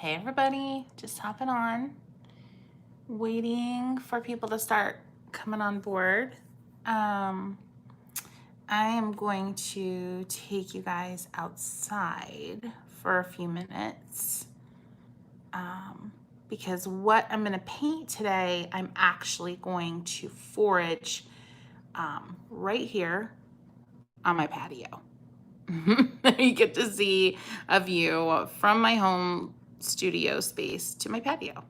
Hey everybody, just hopping on, waiting for people to start coming on board. I am going to take you guys outside for a few minutes because what I'm going to paint today, I'm actually going to forage right here on my patio. You get to see a view from my home studio space to my patio.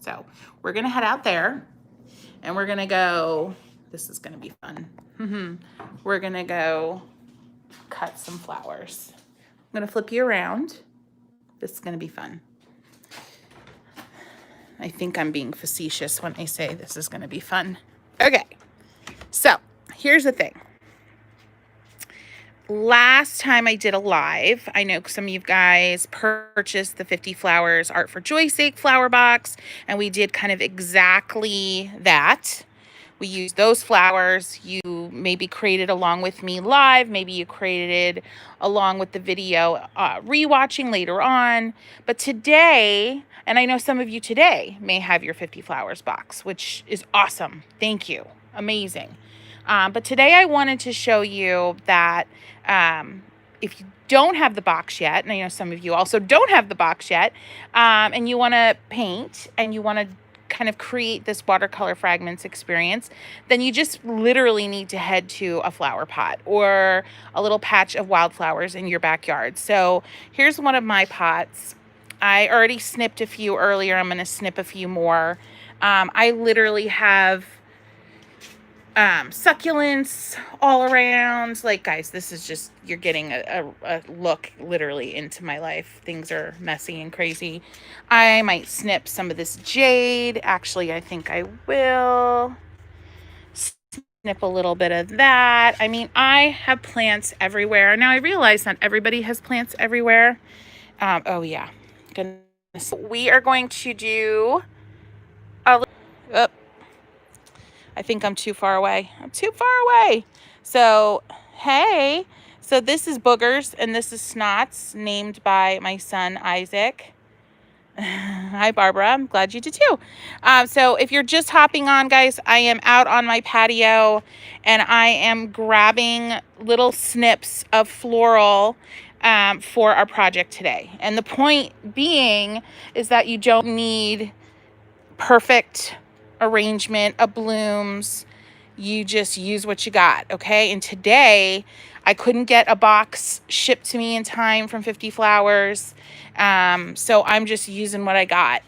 So we're gonna head out there and we're gonna go, this is gonna be fun. We're gonna go cut some flowers. I'm gonna flip you around. This is gonna be fun. I think I'm being facetious when I say this is gonna be fun. Okay, so here's the thing. Last time I did a live, I know some of you guys purchased the 50 Flowers Art for Joy's Sake flower box, and we did kind of exactly that. We used those flowers. You maybe created along with me live, maybe you created along with the video rewatching later on. But today, and I know some of you today may have your 50 Flowers box, which is awesome. Thank you. Amazing. But today I wanted to show you that if you don't have the box yet, and I know some of you also don't have the box yet, and you want to paint and you want to kind of create this watercolor fragments experience, then you just literally need to head to a flower pot or a little patch of wildflowers in your backyard. So here's one of my pots. I already snipped a few earlier. I'm going to snip a few more. I literally have succulents all around. Like, guys, this is just, you're getting a look literally into my life. Things are messy and crazy. I might snip some of this jade. Actually, I think I will snip a little bit of that. I mean, I have plants everywhere. Now, I realize not everybody has plants everywhere. Oh, yeah. Goodness. We are going to do a little... I think I'm too far away. I'm too far away. So, hey. So this is Boogers and this is Snots, named by my son, Isaac. Hi, Barbara. I'm glad you did too. So if you're just hopping on, guys, I am out on my patio and I am grabbing little snips of floral for our project today. And the point being is that you don't need perfect arrangement of blooms. You just use what you got, okay? And today I couldn't get a box shipped to me in time from 50 Flowers, so I'm just using what I got.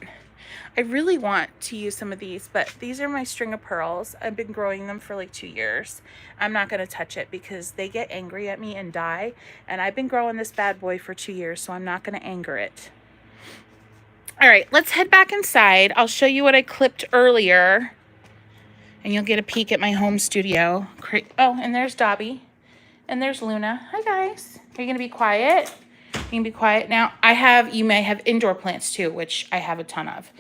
I really want to use some of these, but these are my string of pearls. I've been growing them for like 2 years. I'm not going to touch it because they get angry at me and die, and I've been growing this bad boy for 2 years, so I'm not going to anger it. All right, let's head back inside. I'll show you what I clipped earlier, and you'll get a peek at my home studio. Oh, and there's Dobby, and there's Luna. Hi, guys. Are you going to be quiet? You can be quiet now. You may have indoor plants too, which I have a ton of.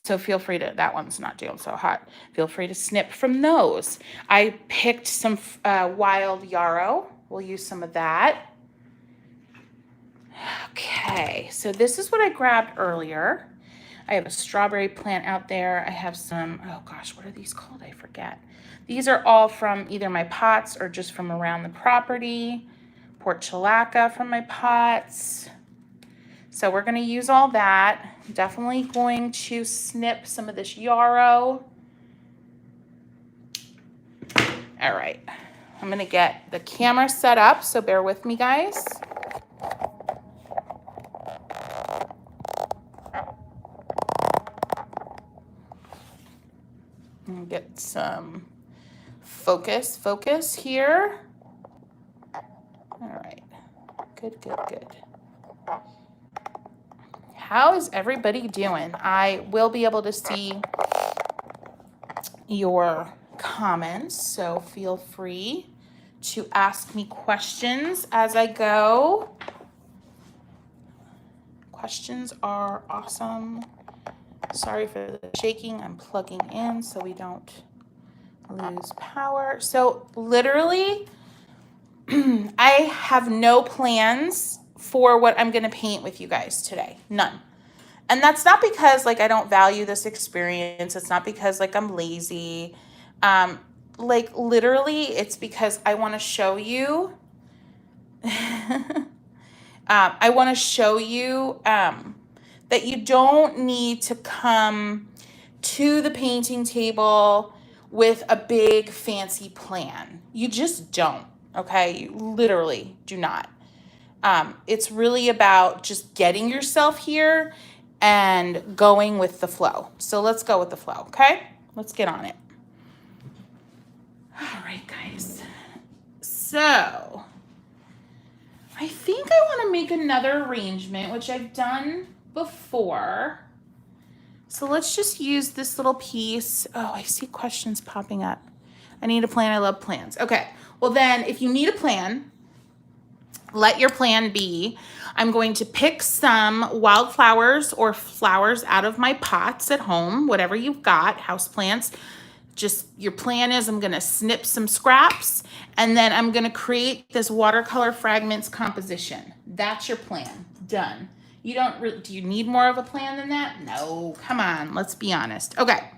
So feel free to, that one's not doing so hot. Feel free to snip from those. I picked some wild yarrow. We'll use some of that. Okay, so this is what I grabbed earlier. I have a strawberry plant out there. I have some, oh gosh, what are these called? I forget. These are all from either my pots or just from around the property. Portulaca from my pots. So we're going to use all that. Definitely going to snip some of this yarrow. All right, I'm going to get the camera set up, so bear with me, guys. And get some focus here. All right, good. How is everybody doing? I will be able to see your comments, so feel free to ask me questions as I go. Questions are awesome. Sorry for the shaking. I'm plugging in so we don't lose power. So literally, I have no plans for what I'm going to paint with you guys today. None. And that's not because like I don't value this experience. It's not because like I'm lazy. Like literally it's because I want to show you I want to show you that you don't need to come to the painting table with a big fancy plan. You just don't, okay? You literally do not. It's really about just getting yourself here and going with the flow. So let's go with the flow, okay? Let's get on it. All right, guys. So I think I want to make another arrangement, which I've done before. So let's just use this little piece. Oh, I see questions popping up. I need a plan. I love plans. Okay. Well, then if you need a plan, let your plan be, I'm going to pick some wildflowers or flowers out of my pots at home, whatever you've got, houseplants. Just your plan is I'm going to snip some scraps and then I'm going to create this watercolor fragments composition. That's your plan. Done. You don't really, do you need more of a plan than that? No, come on, let's be honest. Okay,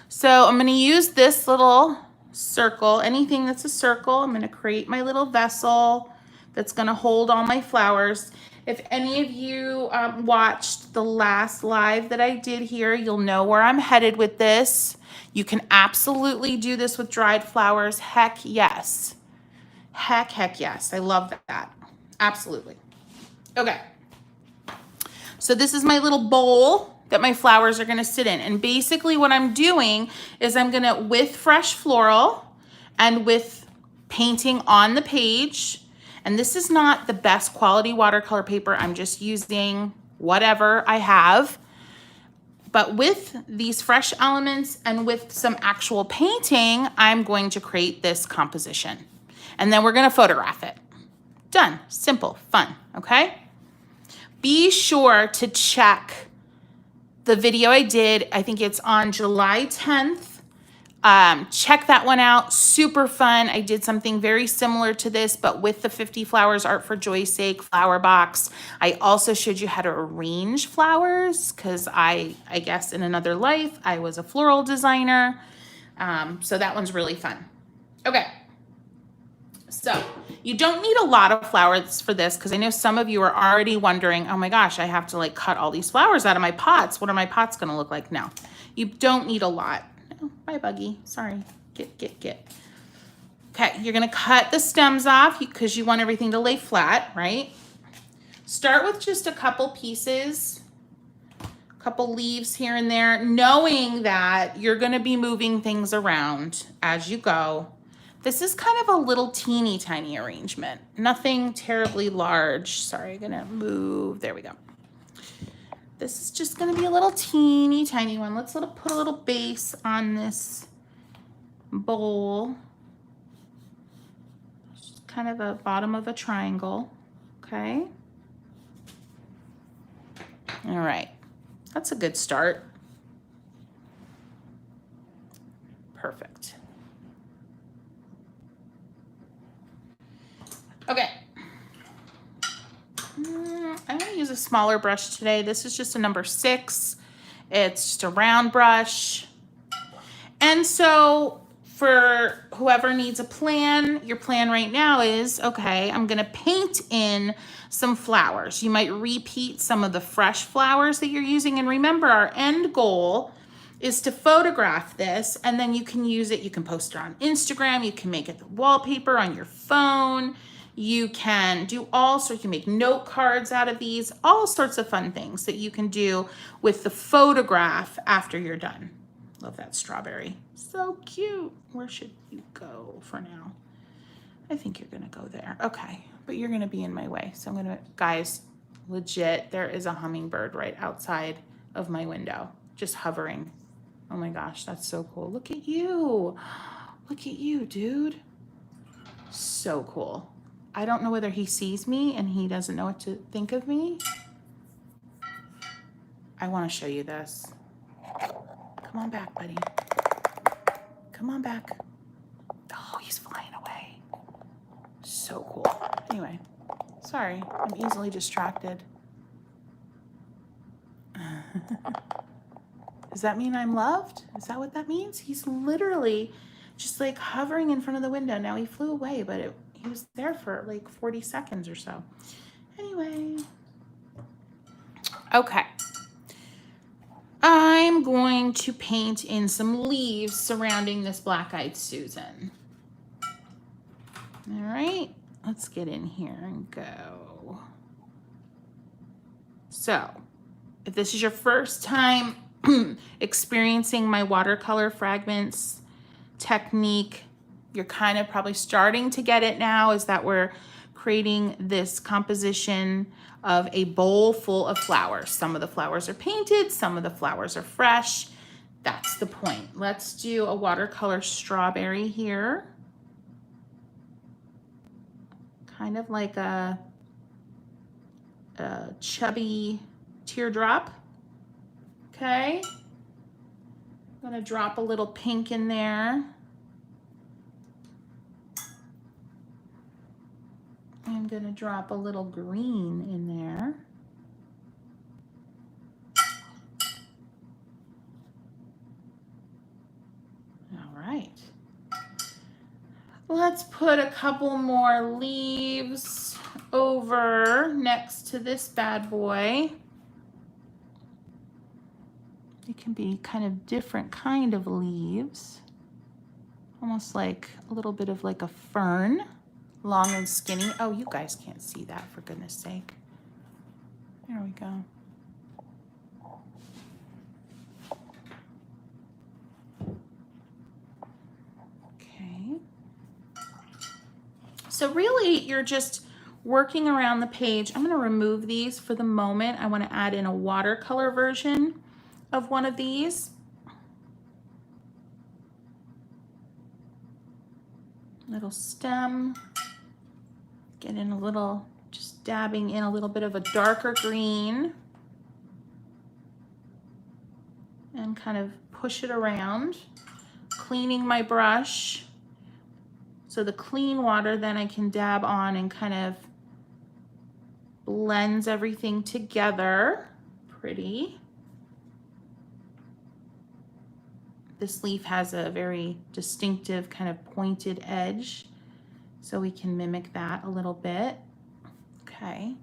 so I'm going to use this little circle, anything that's a circle. I'm going to create my little vessel that's going to hold all my flowers. If any of you watched the last live that I did here, you'll know where I'm headed with this. You can absolutely do this with dried flowers. Heck yes. Heck yes. I love that. Absolutely. Okay. So this is my little bowl that my flowers are going to sit in. And basically what I'm doing is I'm going to, with fresh floral and with painting on the page, and this is not the best quality watercolor paper. I'm just using whatever I have. But with these fresh elements and with some actual painting, I'm going to create this composition. And then we're going to photograph it. Done. Simple. Fun. Okay? Be sure to check the video I did. I think it's on July 10th. Check that one out. Super fun. I did something very similar to this, but with the 50 Flowers Art for Joy's Sake flower box. I also showed you how to arrange flowers because I guess in another life, I was a floral designer. So that one's really fun. Okay. So you don't need a lot of flowers for this because I know some of you are already wondering, oh my gosh, I have to like cut all these flowers out of my pots. What are my pots going to look like now? You don't need a lot. Oh, bye, Buggy. Sorry. Get. Okay, you're going to cut the stems off because you want everything to lay flat, right? Start with just a couple pieces, a couple leaves here and there, knowing that you're going to be moving things around as you go. This is kind of a little teeny tiny arrangement. Nothing terribly large. Sorry, I'm going to move. There we go. This is just going to be a little teeny tiny one. Let's put a little base on this bowl. Just kind of the bottom of a triangle. Okay. All right. That's a good start. Perfect. Okay. I'm going to use a smaller brush today. This is just a number 6. It's just a round brush. And so for whoever needs a plan, your plan right now is, okay, I'm going to paint in some flowers. You might repeat some of the fresh flowers that you're using. And remember, our end goal is to photograph this, and then you can use it. You can post it on Instagram. You can make it the wallpaper on your phone. You can do all sorts, you can make note cards out of these, all sorts of fun things that you can do with the photograph after you're done. Love that strawberry. So cute. Where should you go for now? I think you're gonna go there. Okay, but you're gonna be in my way. So I'm gonna, guys, legit, there is a hummingbird right outside of my window, just hovering. Oh my gosh, that's so cool. Look at you. Look at you, dude. So cool. I don't know whether he sees me and he doesn't know what to think of me. I want to show you this. Come on back, buddy. Come on back. Oh, he's flying away. So cool. Anyway, sorry, I'm easily distracted. Does that mean I'm loved? Is that what that means? He's literally just like hovering in front of the window. Now he flew away, but he was there for like 40 seconds or so. Anyway. Okay. I'm going to paint in some leaves surrounding this black-eyed Susan. All right, let's get in here and go. So, if this is your first time experiencing my watercolor fragments technique, you're kind of probably starting to get it now, is that we're creating this composition of a bowl full of flowers. Some of the flowers are painted, some of the flowers are fresh. That's the point. Let's do a watercolor strawberry here. Kind of like a chubby teardrop. Okay. I'm gonna drop a little pink in there. I'm gonna drop a little green in there. All right. Let's put a couple more leaves over next to this bad boy. It can be kind of different kind of leaves. Almost like a little bit of like a fern. Long and skinny. Oh, you guys can't see that, for goodness sake. There we go. Okay. So really, you're just working around the page. I'm going to remove these for the moment. I want to add in a watercolor version of one of these. Little stem. Get in a little, just dabbing in a little bit of a darker green. And kind of push it around. Cleaning my brush. So the clean water then I can dab on and kind of blends everything together. Pretty. This leaf has a very distinctive kind of pointed edge, so we can mimic that a little bit. Okay,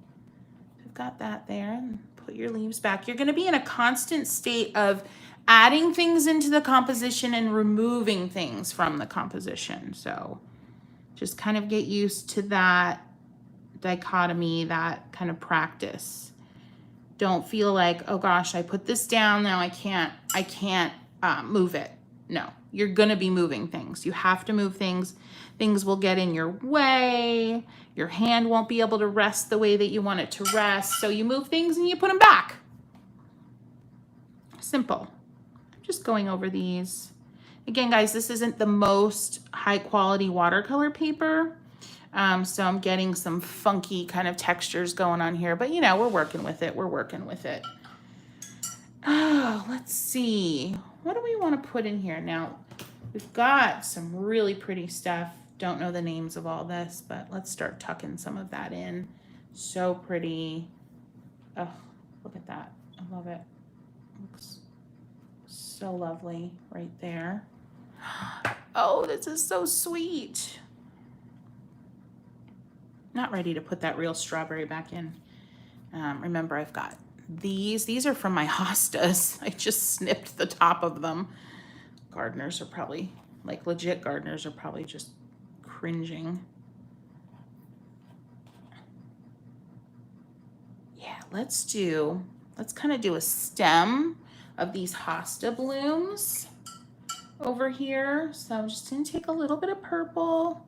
we've got that there. Put your leaves back. You're going to be in a constant state of adding things into the composition and removing things from the composition. So just kind of get used to that dichotomy, that kind of practice. Don't feel like, oh gosh, I put this down, now I can't move it. No, you're gonna be moving things. You have to move things. Things will get in your way. Your hand won't be able to rest the way that you want it to rest. So you move things and you put them back. Simple. Just going over these. Again, guys, this isn't the most high quality watercolor paper. So I'm getting some funky kind of textures going on here, but you know, we're working with it. We're working with it. Oh, let's see. What do we want to put in here? Now, we've got some really pretty stuff. Don't know the names of all this, but let's start tucking some of that in. So pretty. Oh, look at that. I love it. Looks so lovely right there. Oh, this is so sweet. Not ready to put that real strawberry back in. Remember, I've got these are from my hostas. I just snipped the top of them. Gardeners are probably, like legit gardeners are probably just cringing. Yeah, let's kind of do a stem of these hosta blooms over here. So I'm just gonna take a little bit of purple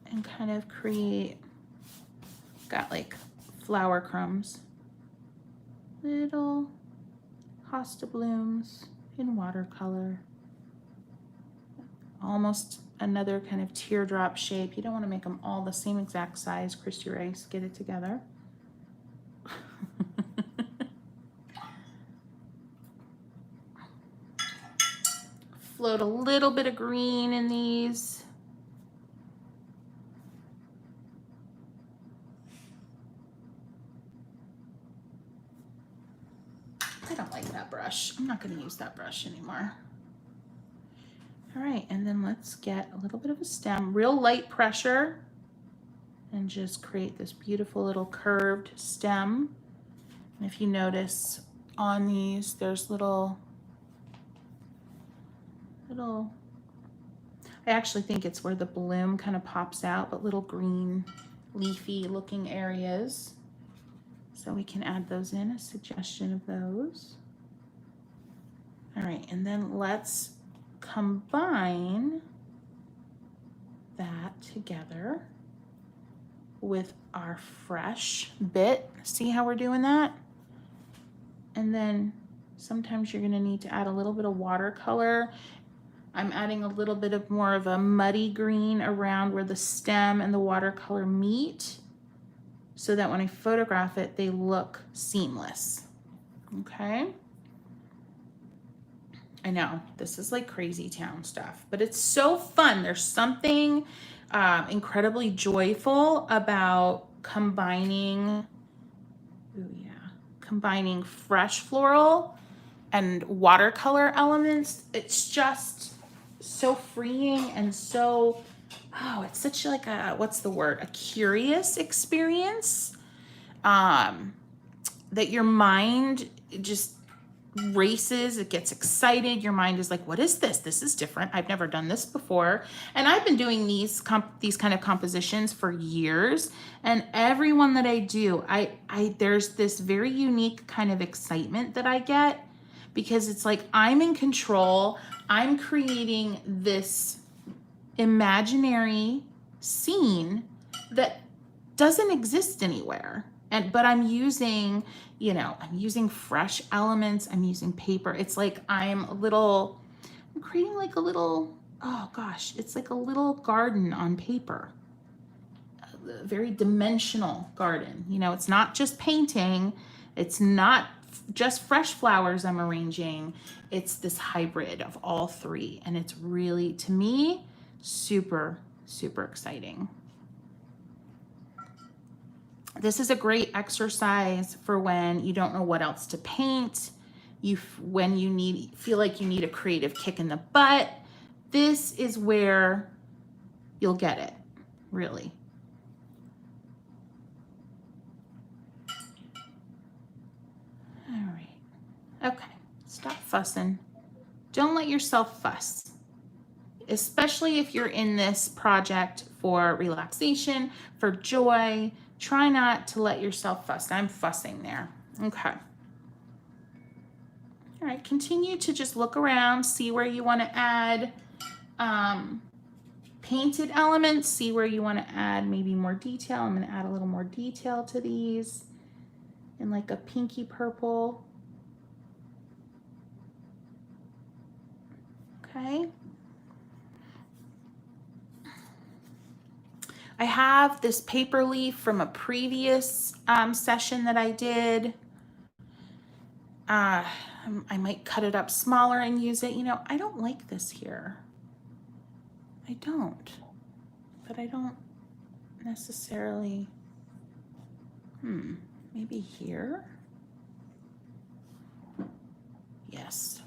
and kind of create, got like flower crumbs, little hosta blooms in watercolor. Almost another kind of teardrop shape. You don't want to make them all the same exact size. Kristy Rice, get it together. Float a little bit of green in these. I don't like that brush. I'm not going to use that brush anymore. All right, and then let's get a little bit of a stem, real light pressure, and just create this beautiful little curved stem. And if you notice on these, there's little, I actually think it's where the bloom kind of pops out, but little green leafy looking areas. So we can add those in, a suggestion of those. All right, and then let's combine that together with our fresh bit. See how we're doing that? And then sometimes you're gonna need to add a little bit of watercolor. I'm adding a little bit of more of a muddy green around where the stem and the watercolor meet so that when I photograph it, they look seamless, okay? I know, this is like crazy town stuff, but it's so fun. There's something incredibly joyful about combining, combining fresh floral and watercolor elements. It's just so freeing and so, oh, it's such like a, what's the word? A curious experience that your mind just races, it gets excited. Your mind is like, what is this? This is different. I've never done this before. And I've been doing these kind of compositions for years. And every one that I do, there's this very unique kind of excitement that I get because it's like, I'm in control. I'm creating this imaginary scene that doesn't exist anywhere. But I'm using, you know, I'm using fresh elements. I'm using paper. It's like I'm creating like a little, oh gosh, it's like a little garden on paper. A very dimensional garden. You know, it's not just painting. It's not just fresh flowers I'm arranging. It's this hybrid of all three. And it's really, to me, super, super exciting. This is a great exercise for when you don't know what else to paint, when you feel like you need a creative kick in the butt. This is where you'll get it, really. All right, okay, stop fussing. Don't let yourself fuss, especially if you're in this project for relaxation, for joy. Try not to let yourself fuss. I'm fussing there. Okay. All right, continue to just look around, see where you want to add painted elements, see where you want to add maybe more detail. I'm going to add a little more detail to these in like a pinky purple. Okay. I have this paper leaf from a previous session that I did. I might cut it up smaller and use it. You know, I don't like this here. I don't. But I don't necessarily, maybe here? Yes.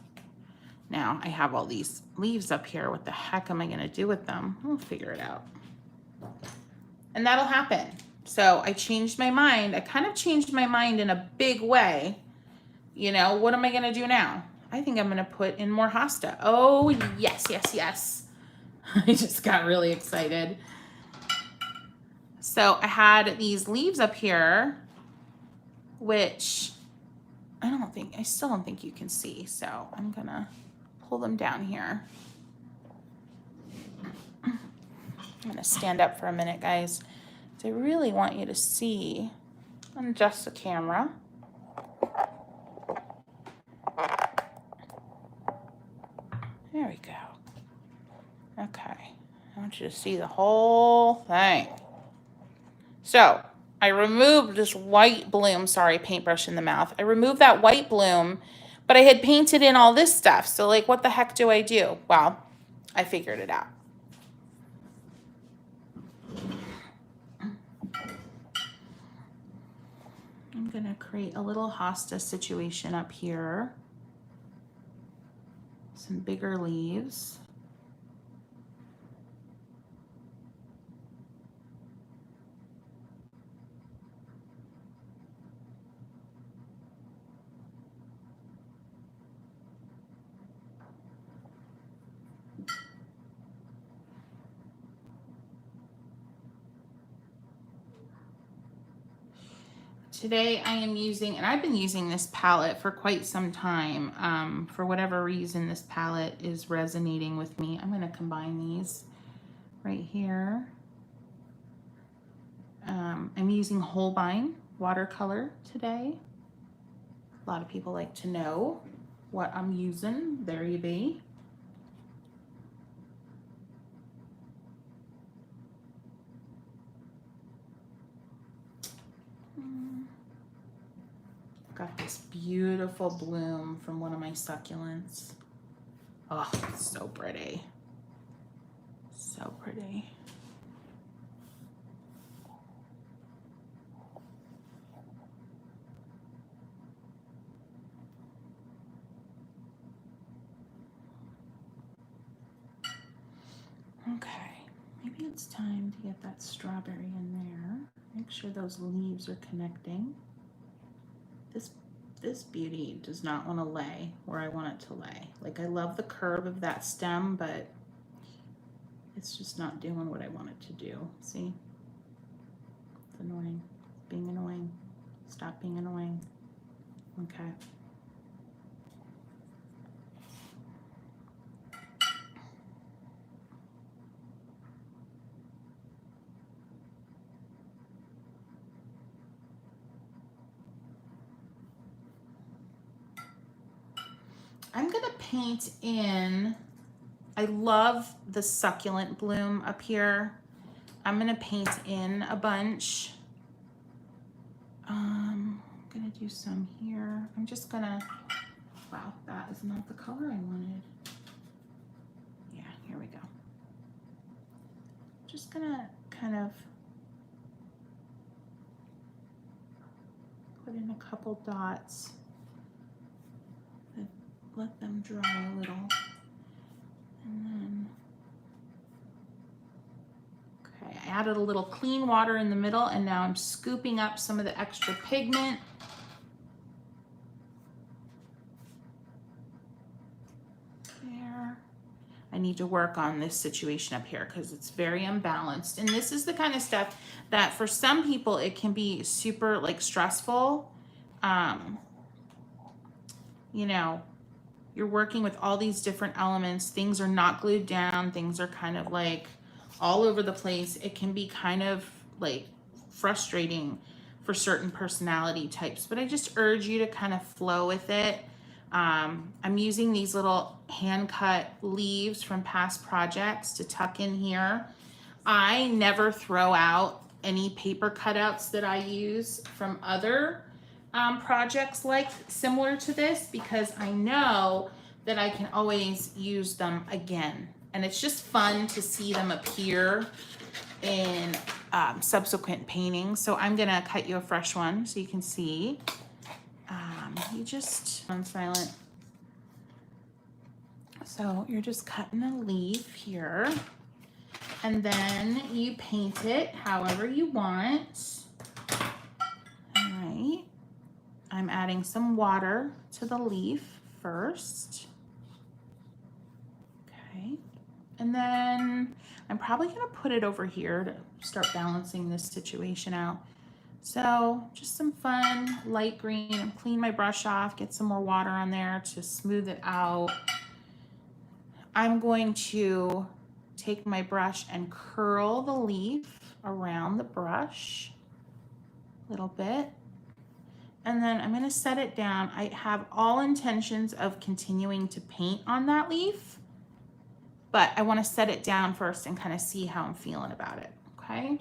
Now I have all these leaves up here. What the heck am I gonna do with them? We'll figure it out. And that'll happen. So I changed my mind. I kind of changed my mind in a big way. You know, what am I going to do now? I think I'm going to put in more hosta. Oh, yes, yes, yes. I just got really excited. So I had these leaves up here, which I still don't think you can see. So I'm going to pull them down here. I'm gonna stand up for a minute, guys. I really want you to see, adjust the camera. There we go. Okay, I want you to see the whole thing. So I removed this white bloom, sorry, paintbrush in the mouth. I removed that white bloom, but I had painted in all this stuff. So like, what the heck do I do? Well, I figured it out. I'm I'm gonna create a little hosta situation up here. Some bigger leaves. Today I am using, and I've been using this palette for quite some time. For whatever reason, this palette is resonating with me. I'm going to combine these right here. I'm using Holbein watercolor today. A lot of people like to know what I'm using. There you be. Got this beautiful bloom from one of my succulents. Oh, it's so pretty. So pretty. Okay, maybe it's time to get that strawberry in there. Make sure those leaves are connecting. This beauty does not want to lay where I want it to lay. Like, I love the curve of that stem, but it's just not doing what I want it to do. See? It's annoying. It's being annoying. Stop being annoying. Okay. I'm gonna paint in, I love the succulent bloom up here. I'm gonna paint in a bunch. I'm gonna do some here. I'm just gonna, wow, that is not the color I wanted. Yeah, here we go. Just gonna kind of put in a couple dots. Let them dry a little, and then, okay, I added a little clean water in the middle, and now I'm scooping up some of the extra pigment. There. I need to work on this situation up here because it's very unbalanced, and this is the kind of stuff that for some people it can be super like stressful. You know, you're working with all these different elements. Things are not glued down. Things are kind of like all over the place. It can be kind of like frustrating for certain personality types, but I just urge you to kind of flow with it. I'm using these little hand cut leaves from past projects to tuck in here. I never throw out any paper cutouts that I use from other projects like similar to this, because I know that I can always use them again, and it's just fun to see them appear in subsequent paintings. So I'm gonna cut you a fresh one so you can see. You just on silent. So you're just cutting a leaf here, and then you paint it however you want. All right. I'm adding some water to the leaf first. Okay. And then I'm probably going to put it over here to start balancing this situation out. So just some fun light green. Clean my brush off, get some more water on there to smooth it out. I'm going to take my brush and curl the leaf around the brush a little bit. And then I'm going to set it down. I have all intentions of continuing to paint on that leaf, but I want to set it down first and kind of see how I'm feeling about it. Okay.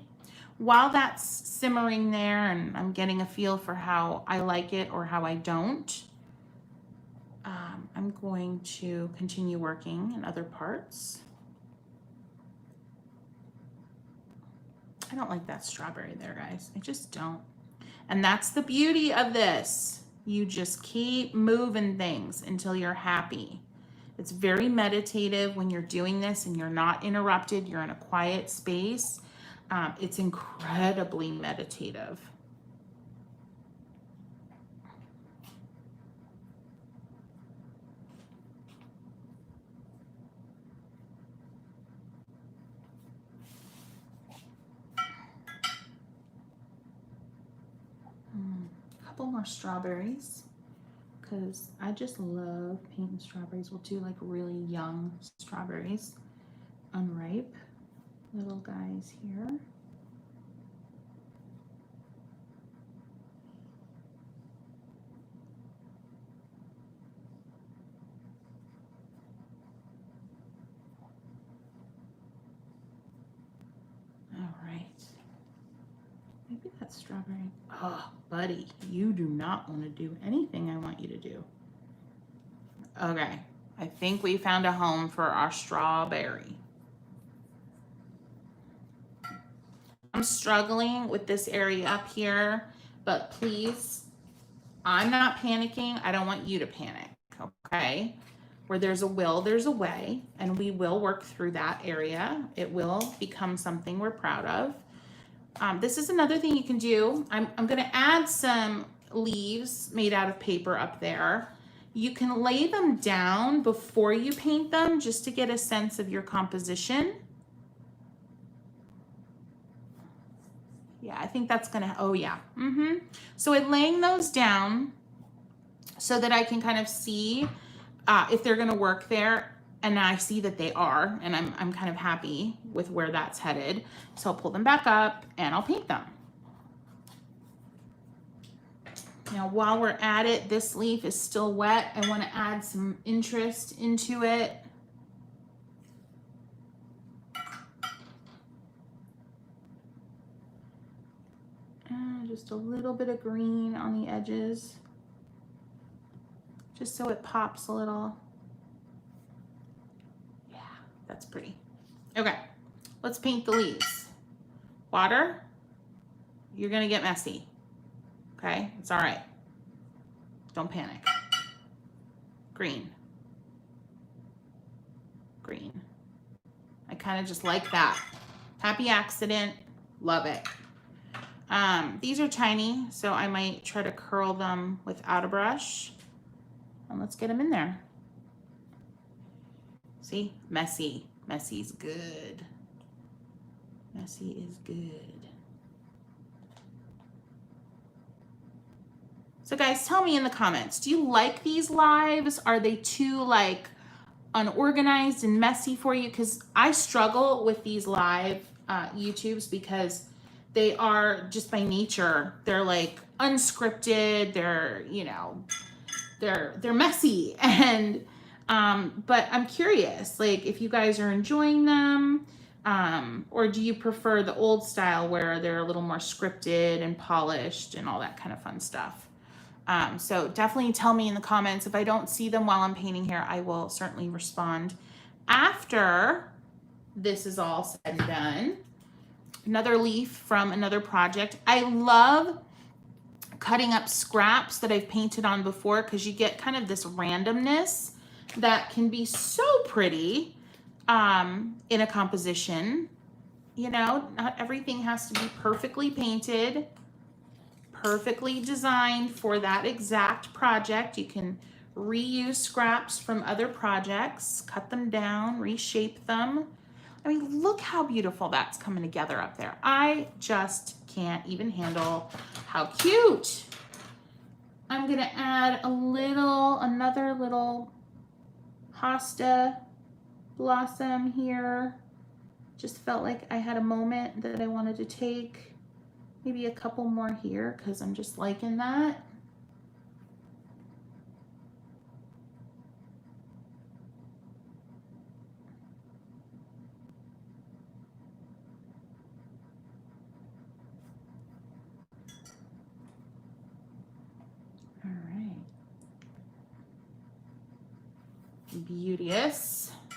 While that's simmering there and I'm getting a feel for how I like it or how I don't, I'm going to continue working in other parts. I don't like that strawberry there, guys. I just don't. And that's the beauty of this. You just keep moving things until you're happy. It's very meditative when you're doing this and you're not interrupted. You're in a quiet space. It's incredibly meditative. A couple more strawberries, because I just love painting strawberries. We'll do like really young strawberries, unripe little guys here. All right. Maybe that's strawberry. Oh, buddy, you do not want to do anything I want you to do. Okay, I think we found a home for our strawberry. I'm struggling with this area up here, but please, I'm not panicking. I don't want you to panic, okay? Where there's a will, there's a way, and we will work through that area. It will become something we're proud of. This is another thing you can do. I'm gonna add some leaves made out of paper up there. You can lay them down before you paint them just to get a sense of your composition. Yeah, I think that's gonna, oh yeah. So I'm laying those down so that I can kind of see if they're gonna work there. And I see that they are, and I'm kind of happy with where that's headed. So I'll pull them back up and I'll paint them. Now, while we're at it, this leaf is still wet. I want to add some interest into it. Just a little bit of green on the edges, just so it pops a little. Yeah, that's pretty. Okay, let's paint the leaves. Water, you're gonna get messy. Okay, it's all right. Don't panic. Green. Green. I kind of just like that. Happy accident. Love it. These are tiny, so I might try to curl them without a brush. And let's get them in there. See? Messy. Messy's good. Messy is good. So guys, tell me in the comments, do you like these lives? Are they too like unorganized and messy for you? Because I struggle with these live YouTubes because they are just by nature, they're like unscripted, they're, you know, they're messy. And but I'm curious, like if you guys are enjoying them, or do you prefer the old style where they're a little more scripted and polished and all that kind of fun stuff? So definitely tell me in the comments. If I don't see them while I'm painting here, I will certainly respond after this is all said and done. Another leaf from another project. I love cutting up scraps that I've painted on before because you get kind of this randomness that can be so pretty in a composition. You know, not everything has to be perfectly painted, perfectly designed for that exact project. You can reuse scraps from other projects, cut them down, reshape them. I mean, look how beautiful that's coming together up there. I just can't even handle how cute. I'm gonna add another little hosta blossom here. Just felt like I had a moment that I wanted to take. Maybe a couple more here because I'm just liking that. All right. Beauteous. A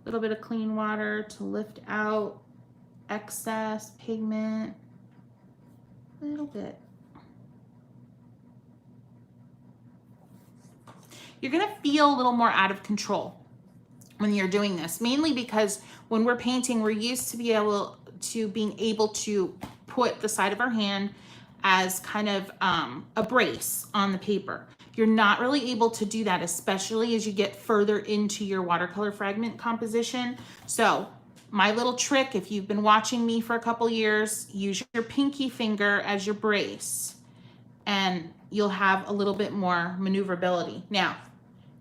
little bit of clean water to lift out excess pigment. A little bit. you're gonna feel a little more out of control when you're doing this, mainly because when we're painting, we're used to being able to put the side of our hand as kind of a brace on the paper. You're not really able to do that, especially as you get further into your watercolor fragment composition. So my little trick, if you've been watching me for a couple years, use your pinky finger as your brace and you'll have a little bit more maneuverability. Now,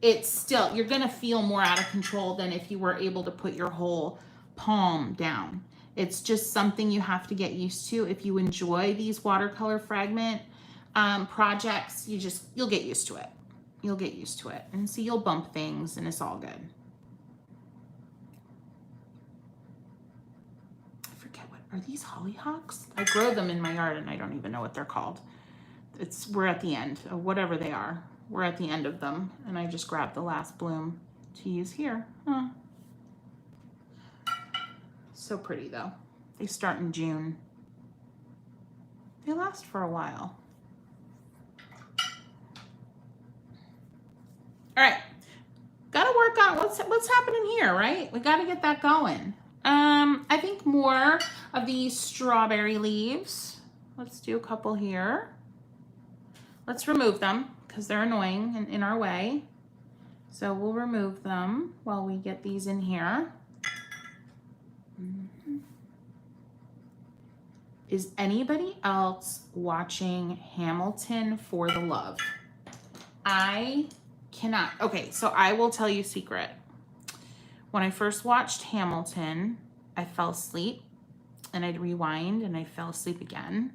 it's still, you're gonna feel more out of control than if you were able to put your whole palm down. It's just something you have to get used to. If you enjoy these watercolor fragment projects, you'll get used to it. You'll get used to it. And see, you'll bump things and it's all good. I forget, what are these, hollyhocks? I grow them in my yard and I don't even know what they're called. We're at the end of whatever they are. We're at the end of them, and I just grabbed the last bloom to use here. Huh. So pretty though. They start in June. They last for a while. All right, gotta work on what's happening here, right? We gotta get that going. I think more of these strawberry leaves. Let's do a couple here. Let's remove them because they're annoying and in our way. So we'll remove them while we get these in here. Is anybody else watching Hamilton for the love? I cannot. Okay, so I will tell you a secret. When I first watched Hamilton, I fell asleep and I'd rewind and I fell asleep again.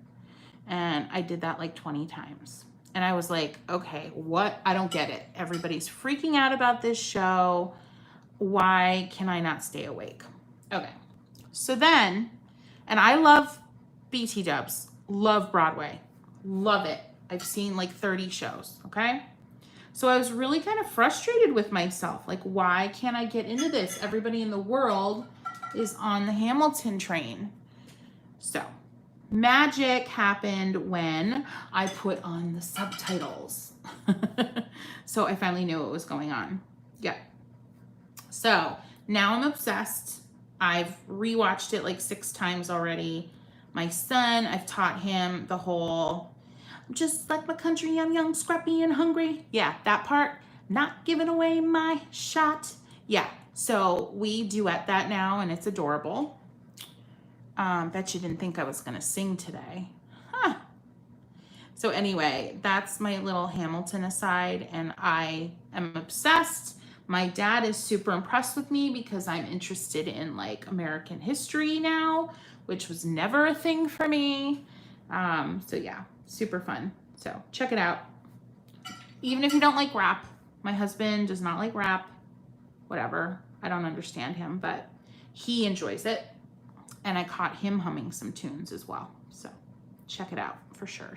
And I did that like 20 times. And I was like, okay, what? I don't get it. Everybody's freaking out about this show. Why can I not stay awake? Okay. So then, and I love BT dubs, love Broadway, love it. I've seen like 30 shows, okay? So I was really kind of frustrated with myself. Like, why can't I get into this? Everybody in the world is on the Hamilton train. So magic happened when I put on the subtitles. So I finally knew what was going on. Yeah. So now I'm obsessed. I've rewatched it like 6 times already. My son, I've taught him the whole, just like my country, I'm young, scrappy, and hungry. Yeah, that part, not giving away my shot. Yeah, so we duet that now and it's adorable. Bet you didn't think I was gonna sing today. Huh. So anyway, that's my little Hamilton aside, and I am obsessed. My dad is super impressed with me because I'm interested in like American history now, which was never a thing for me. So yeah, super fun. So check it out. Even if you don't like rap, my husband does not like rap, whatever. I don't understand him, but he enjoys it. And I caught him humming some tunes as well. So check it out for sure.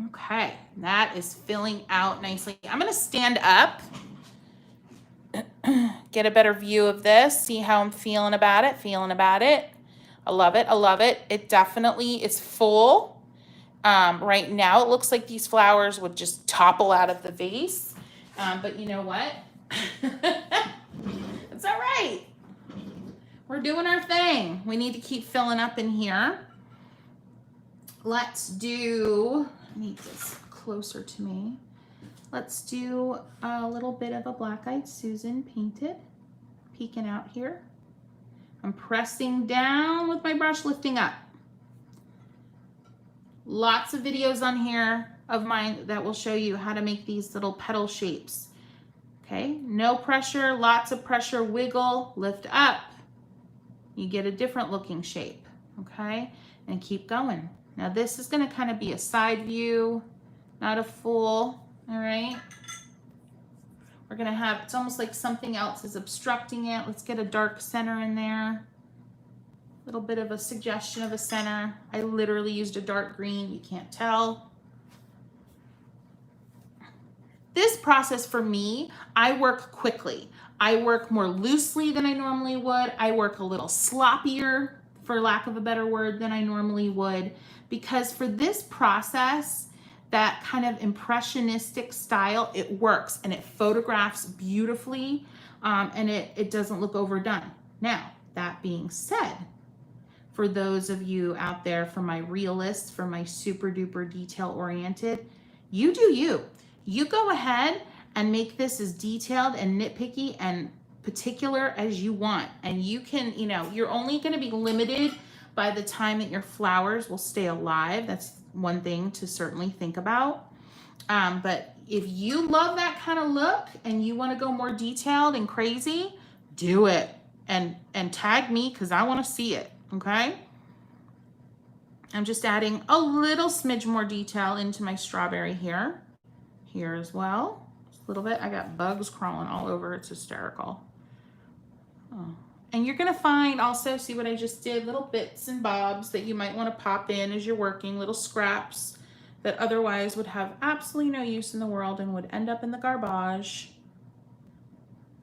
Okay, that is filling out nicely. I'm gonna stand up, get a better view of this, see how I'm feeling about it, I love it, I love it. It definitely is full. Right now, it looks like these flowers would just topple out of the vase. But you know what? It's all right. We're doing our thing. We need to keep filling up in here. Let's do, I need this closer to me. Let's do a little bit of a Black-Eyed Susan painted, peeking out here. I'm pressing down with my brush, lifting up. Lots of videos on here of mine that will show you how to make these little petal shapes. Okay, no pressure, lots of pressure, wiggle, lift up. You get a different looking shape, okay? And keep going. Now this is gonna kind of be a side view, not a full, all right? We're gonna have, it's almost like something else is obstructing it. Let's get a dark center in there. A little bit of a suggestion of a center. I literally used a dark green, you can't tell. This process for me, I work quickly. I work more loosely than I normally would. I work a little sloppier for lack of a better word, than I normally would, because for this process, that kind of impressionistic style, it works and it photographs beautifully, and it doesn't look overdone. Now, that being said, for those of you out there, for my realists, for my super duper detail oriented, you do you. You go ahead and make this as detailed and nitpicky and particular as you want. And you can, you know, you're only going to be limited by the time that your flowers will stay alive. That's one thing to certainly think about. But if you love that kind of look and you want to go more detailed and crazy, do it. And tag me, because I want to see it. Okay. I'm just adding a little smidge more detail into my strawberry here as well. Just a little bit. I got bugs crawling all over. It's hysterical. Oh. And you're going to find also, see what I just did, little bits and bobs that you might want to pop in as you're working, little scraps that otherwise would have absolutely no use in the world and would end up in the garbage.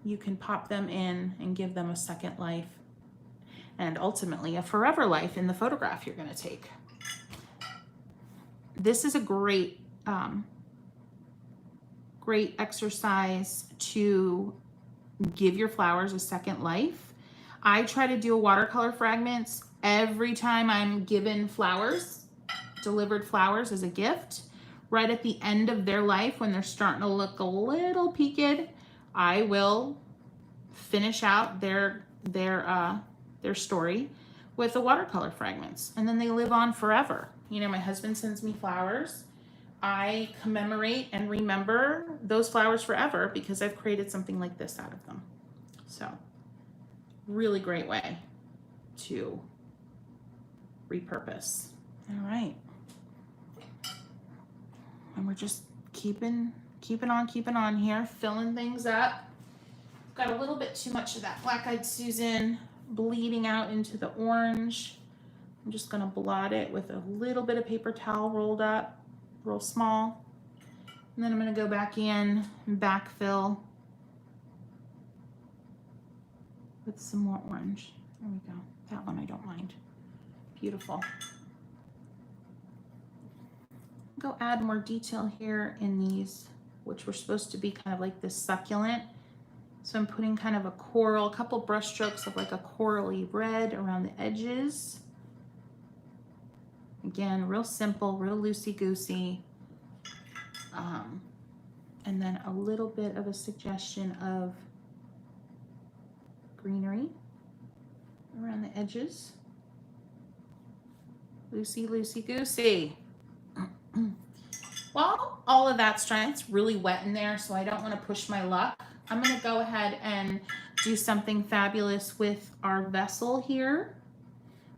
You can pop them in and give them a second life, and ultimately a forever life in the photograph you're going to take. This is a great, great exercise to give your flowers a second life. I try to do a watercolor fragments every time I'm given flowers, delivered flowers as a gift. Right at the end of their life, when they're starting to look a little peaked, I will finish out their story with the watercolor fragments, and then they live on forever. You know, my husband sends me flowers. I commemorate and remember those flowers forever because I've created something like this out of them. So, really great way to repurpose. All right. And we're just keeping on here, filling things up. Got a little bit too much of that black-eyed Susan bleeding out into the orange. I'm just gonna blot it with a little bit of paper towel rolled up, real small. And then I'm gonna go back in and backfill with some more orange. There we go. That one I don't mind. Beautiful. Go add more detail here in these, which were supposed to be kind of like this succulent. So I'm putting kind of a coral, a couple brush strokes of like a corally red around the edges. Again, real simple, real loosey-goosey. And then a little bit of a suggestion of greenery around the edges. Loosey-goosey. Well, all of that's dry. It's really wet in there, so I don't want to push my luck. I'm going to go ahead and do something fabulous with our vessel here.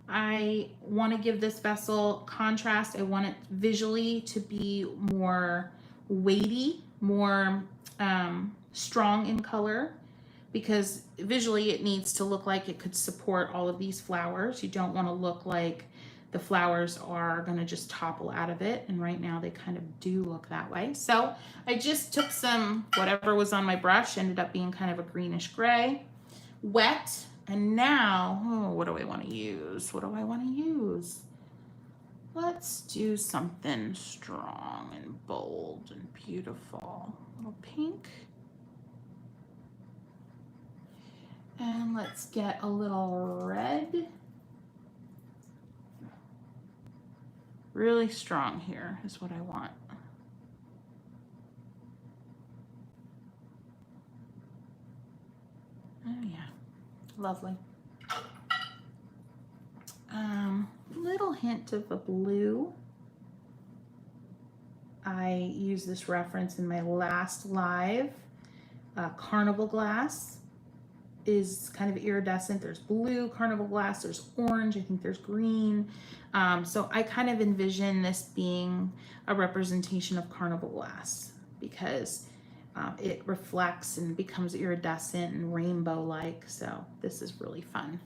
I want to give this vessel contrast. I want it visually to be more weighty, more strong in color, because visually it needs to look like it could support all of these flowers. You don't want to look like the flowers are going to just topple out of it, and right now they kind of do look that way. So I just took some, whatever was on my brush, ended up being kind of a greenish gray, wet, and now, oh, what do I want to use? What do I want to use? Let's do something strong and bold and beautiful. A little pink. And let's get a little red. Really strong here is what I want. Oh yeah, lovely. Little hint of a blue. I use this reference in my last live. Carnival glass is kind of iridescent. There's blue carnival glass, there's orange, I think there's green. So I kind of envision this being a representation of carnival glass because it reflects and becomes iridescent and rainbow-like. So this is really fun.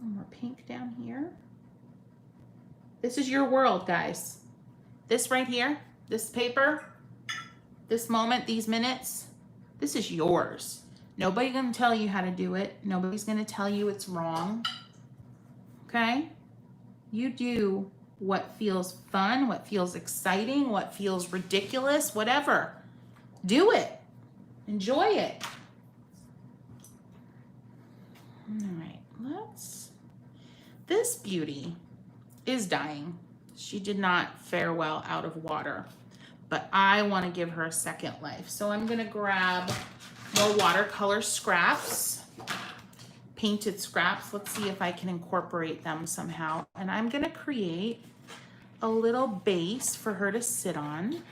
One more pink down here. This is your world, guys. This right here, this paper, this moment, these minutes, this is yours. Nobody's going to tell you how to do it. Nobody's going to tell you it's wrong. Okay? You do what feels fun, what feels exciting, what feels ridiculous, whatever. Do it. Enjoy it. All right, this beauty is dying. She did not fare well out of water, but I want to give her a second life. So I'm going to grab more watercolor scraps, painted scraps. Let's see if I can incorporate them somehow. And I'm going to create a little base for her to sit on.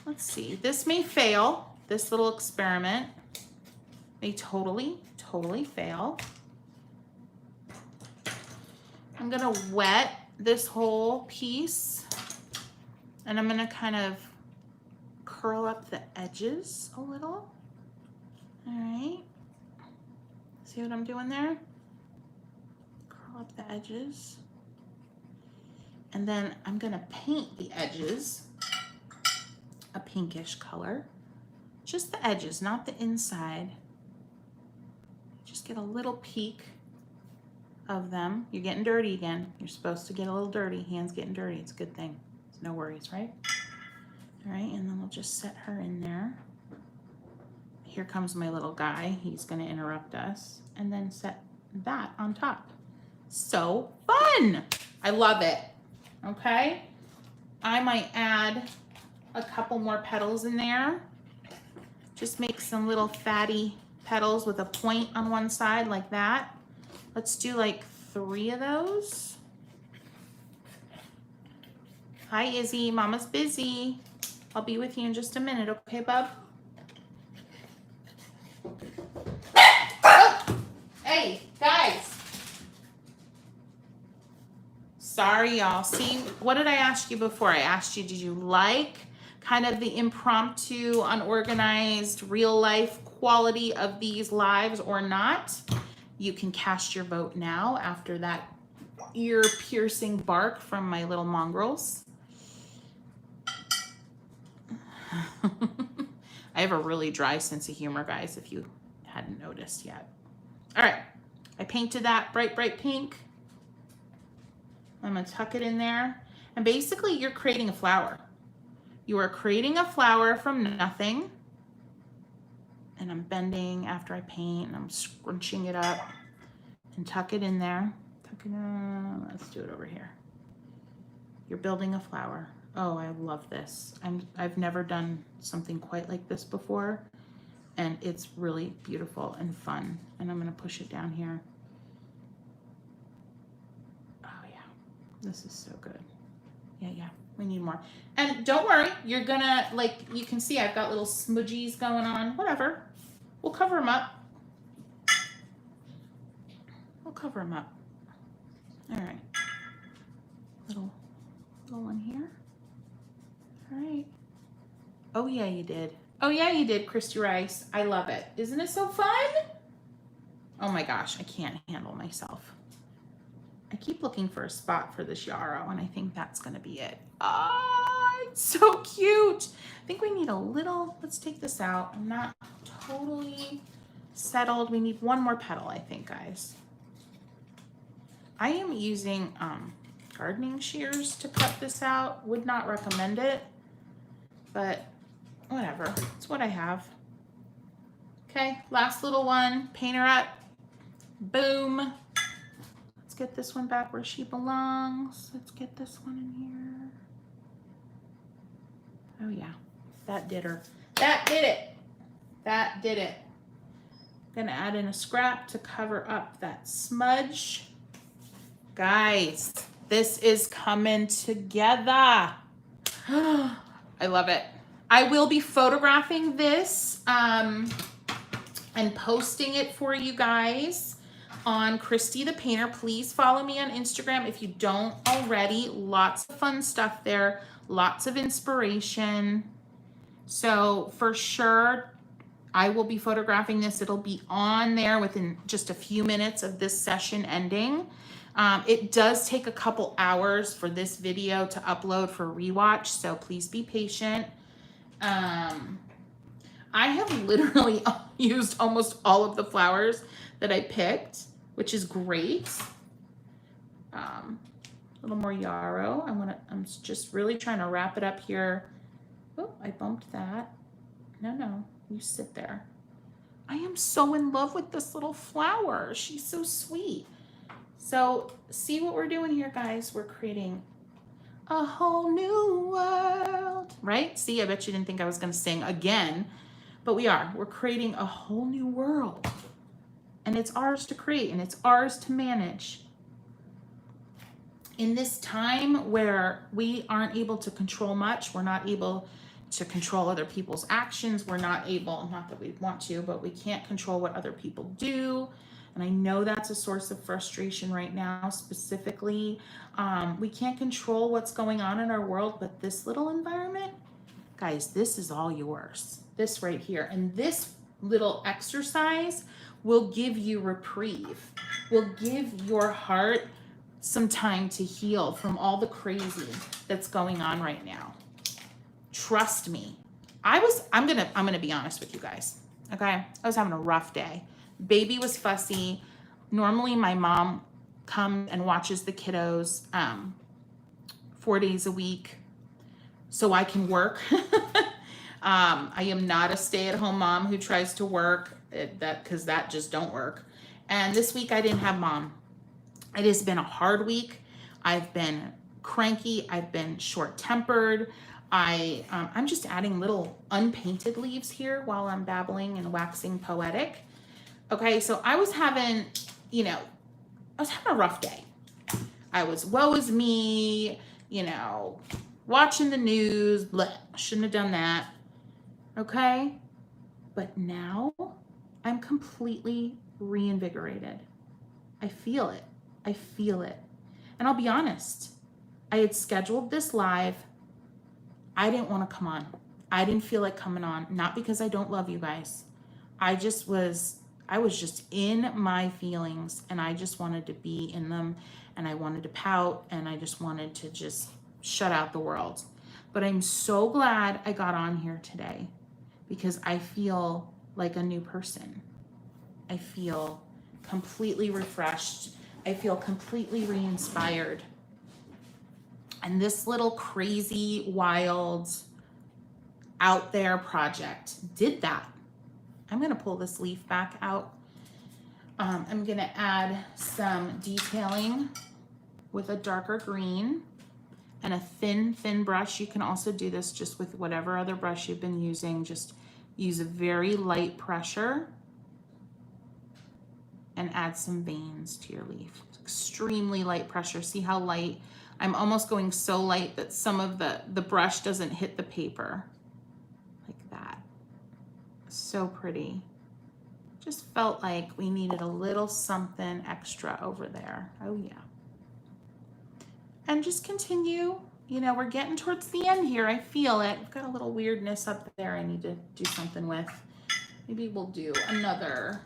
Let's see. This may fail. This little experiment may totally fail. I'm going to wet this whole piece, and I'm going to kind of curl up the edges a little. All right. See what I'm doing there? Curl up the edges. And then I'm going to paint the edges a pinkish color. Just the edges, not the inside. Just get a little peek of them. You're getting dirty again. You're supposed to get a little dirty. Hands getting dirty. It's a good thing. It's no worries, right? All right, and then we'll just set her in there. Here comes my little guy. He's going to interrupt us. And then set that on top. So fun! I love it. Okay? I might add a couple more petals in there. Just make some little fatty petals with a point on one side like that. Let's do like 3 of those. Hi, Izzy. Mama's busy. I'll be with you in just a minute. Okay, bub? Oh! Hey, guys. Sorry, y'all. See, what did I ask you before? I asked you, did you like kind of the impromptu, unorganized, real life quality of these lives or not? You can cast your vote now after that ear-piercing bark from my little mongrels. I have a really dry sense of humor, guys, if you hadn't noticed yet. All right, I painted that bright, bright pink. I'm gonna tuck it in there. And basically you're creating a flower. You are creating a flower from nothing. And I'm bending after I paint, and I'm scrunching it up and tuck it in there. Tuck it in. Let's do it over here. You're building a flower. Oh, I love this. I've never done something quite like this before, and it's really beautiful and fun. And I'm gonna push it down here. Oh yeah, this is so good. Yeah, we need more. And don't worry, you're gonna, like, you can see I've got little smudgies going on, whatever. We'll cover them up. We'll cover them up. All right. Little one here. All right. Oh yeah, you did. Oh yeah, you did, Kristy Rice. I love it. Isn't it so fun? Oh my gosh, I can't handle myself. I keep looking for a spot for this yarrow, and I think that's gonna be it. Ah, it's so cute. I think we need a little, let's take this out. I'm not totally settled. We need one more petal, I think, guys. I am using gardening shears to cut this out. Would not recommend it, but whatever, it's what I have. Okay, last little one, paint her up. Boom. Let's get this one back where she belongs. Let's get this one in here. Oh yeah, that did her. That did it. That did it. Gonna add in a scrap to cover up that smudge. Guys, this is coming together. I love it. I will be photographing this and posting it for you guys on Kristy the Painter. Please follow me on Instagram if you don't already. Lots of fun stuff there, lots of inspiration. So for sure, I will be photographing this. It'll be on there within just a few minutes of this session ending. It does take a couple hours for this video to upload for rewatch, so please be patient. I have literally used almost all of the flowers that I picked, which is great. A little more yarrow. I'm just really trying to wrap it up here. Oh, I bumped that. No, you sit there. I am so in love with this little flower. She's so sweet. So see what we're doing here, guys. We're creating a whole new world, right? See, I bet you didn't think I was going to sing again, but we are. We're creating a whole new world, and it's ours to create, and it's ours to manage. In this time where we aren't able to control much, we're not able to control other people's actions. We're not able, not that we want to, but we can't control what other people do. And I know that's a source of frustration right now, specifically. We can't control what's going on in our world, but this little environment, guys, this is all yours. This right here. And this little exercise will give you reprieve, will give your heart some time to heal from all the crazy that's going on right now. Trust me. I'm gonna be honest with you guys. Okay. I was having a rough day. Baby was fussy. Normally my mom comes and watches the kiddos 4 days a week so I can work. I am not a stay-at-home mom who tries to work because that just don't work. And this week I didn't have mom. It has been a hard week. I've been cranky. I've been short-tempered. I'm just adding little unpainted leaves here while I'm babbling and waxing poetic. Okay, so I was having a rough day. I was, woe is me, watching the news, bleh, shouldn't have done that. Okay, but now I'm completely reinvigorated. I feel it. And I'll be honest, I had scheduled this live. I didn't want to come on. I didn't feel like coming on, not because I don't love you guys. I was just in my feelings, and I just wanted to be in them, and I wanted to pout, and I just wanted to just shut out the world. But I'm so glad I got on here today because I feel like a new person. I feel completely refreshed. I feel completely re-inspired. And this little crazy, wild, out there project did that. I'm going to pull this leaf back out. I'm going to add some detailing with a darker green and a thin brush. You can also do this just with whatever other brush you've been using. Just use a very light pressure and add some veins to your leaf. Extremely light pressure. See how light? I'm almost going so light that some of the brush doesn't hit the paper. Like that. So pretty. Just felt like we needed a little something extra over there. Oh yeah. And just continue. We're getting towards the end here. I feel it. I've got a little weirdness up there I need to do something with. Maybe we'll do another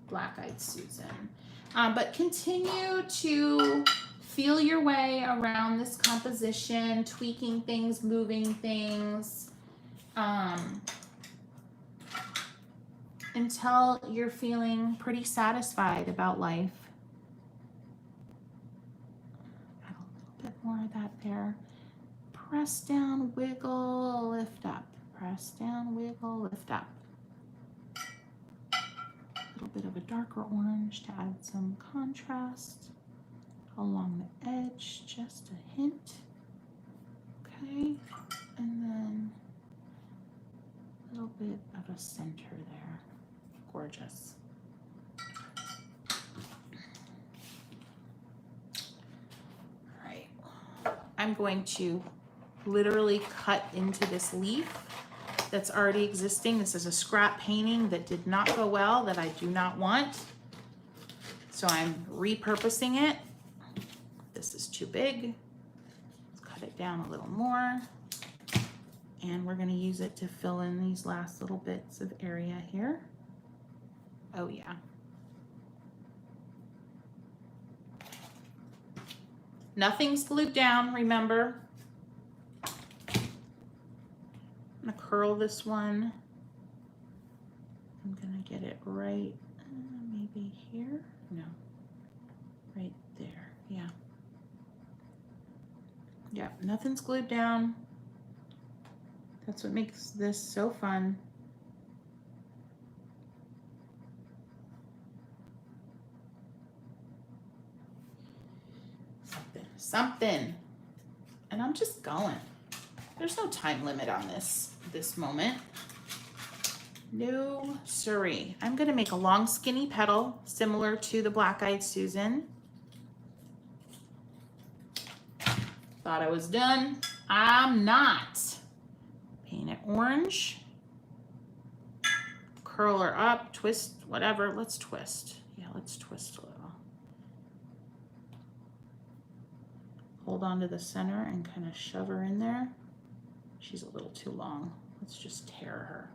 Black-Eyed Susan. But continue to feel your way around this composition, tweaking things, moving things, until you're feeling pretty satisfied about life. Add a little bit more of that there. Press down, wiggle, lift up. Press down, wiggle, lift up. A little bit of a darker orange to add some contrast along the edge, just a hint. Okay, and then a little bit of a center there. Gorgeous. All right, I'm going to literally cut into this leaf that's already existing. This is a scrap painting that did not go well, that I do not want. So I'm repurposing it. This is too big. Let's cut it down a little more. And we're going to use it to fill in these last little bits of area here. Oh yeah. Nothing's glued down, remember. I'm going to curl this one get it right, maybe here, no, right there, yeah. Yeah, nothing's glued down. That's what makes this so fun. Something. And I'm just going. There's no time limit on this moment. No siree. I'm gonna make a long skinny petal similar to the Black-Eyed Susan. Thought I was done. I'm not. Paint it orange. Curl her up, twist, whatever. Let's twist. Yeah, let's twist a little. Hold on to the center and kind of shove her in there. She's a little too long. Let's just tear her.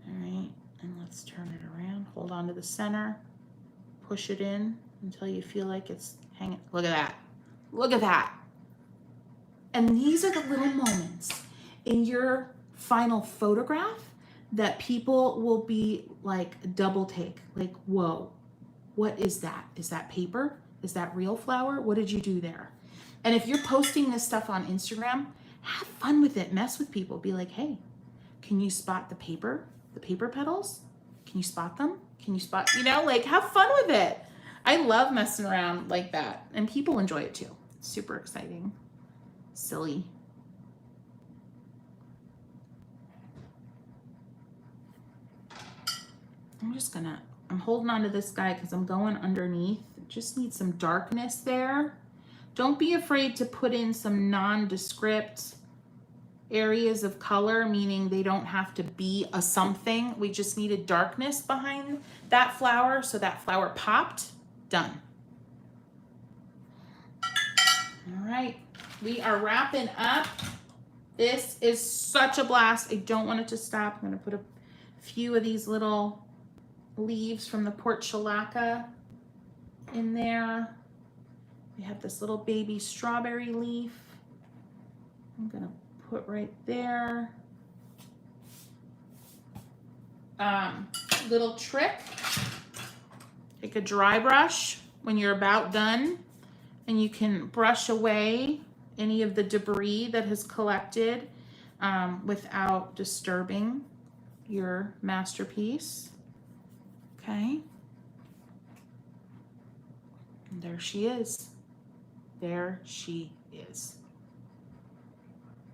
All right, and let's turn it around. Hold on to the center. Push it in until you feel like it's hanging. Look at that. Look at that. And these are the little moments in your final photograph that people will be like double take. Like, whoa, what is that? Is that paper? Is that real flower? What did you do there? And if you're posting this stuff on Instagram, have fun with it. Mess with people. Be like, hey, can you spot the paper petals? Can you spot them? Can you spot, you know, like have fun with it. I love messing around like that. And people enjoy it too. It's super exciting. Silly. I'm holding on to this guy because I'm going underneath. Just need some darkness there. Don't be afraid to put in some nondescript areas of color, meaning they don't have to be a something. We just needed darkness behind that flower, so that flower popped. Done. All right, we are wrapping up. This is such a blast. I don't want it to stop. I'm gonna put a few of these little leaves from the portulaca in there. We have this little baby strawberry leaf. I'm gonna put right there. Little trick, take a dry brush when you're about done, and you can brush away any of the debris that has collected without disturbing your masterpiece. Okay. And there she is. There she is.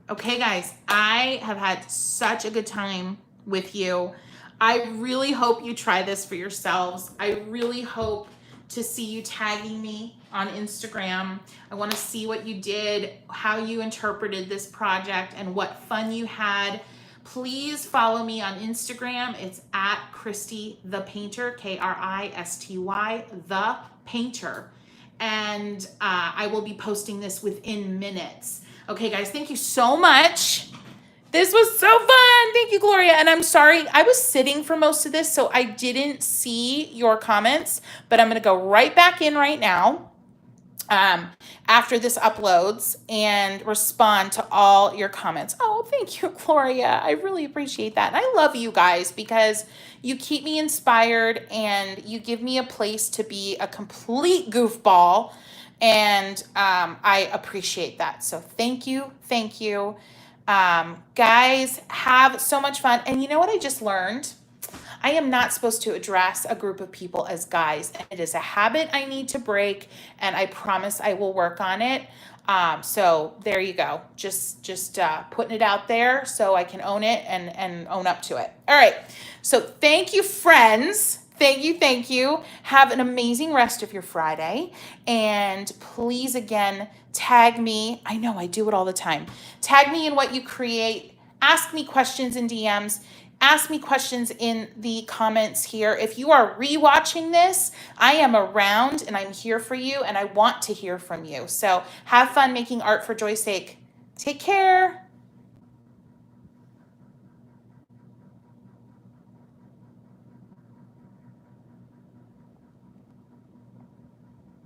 Okay, guys, I have had such a good time with you. I really hope you try this for yourselves. I really hope to see you tagging me on Instagram. I want to see what you did, how you interpreted this project, and what fun you had. Please follow me on Instagram. It's at Kristy the Painter, Kristy the Painter. And I will be posting this within minutes. Okay, guys, thank you so much. This was so fun. Thank you, Gloria. And I'm sorry, I was sitting for most of this, so I didn't see your comments, but I'm going to go right back in right now after this uploads and respond to all your comments. Oh, thank you, Gloria. I really appreciate that. And I love you guys because you keep me inspired and you give me a place to be a complete goofball. And I appreciate that. So thank you. Thank you. Guys, have so much fun. And you know what I just learned? I am not supposed to address a group of people as guys. It is a habit I need to break, and I promise I will work on it. So there you go. Just putting it out there so I can own it and own up to it. All right. So thank you, friends. Thank you. Thank you. Have an amazing rest of your Friday. And please, again, tag me. I know I do it all the time. Tag me in what you create. Ask me questions in DMs. Ask me questions in the comments here. If you are rewatching this, I am around and I'm here for you and I want to hear from you. So have fun making art for joy's sake. Take care.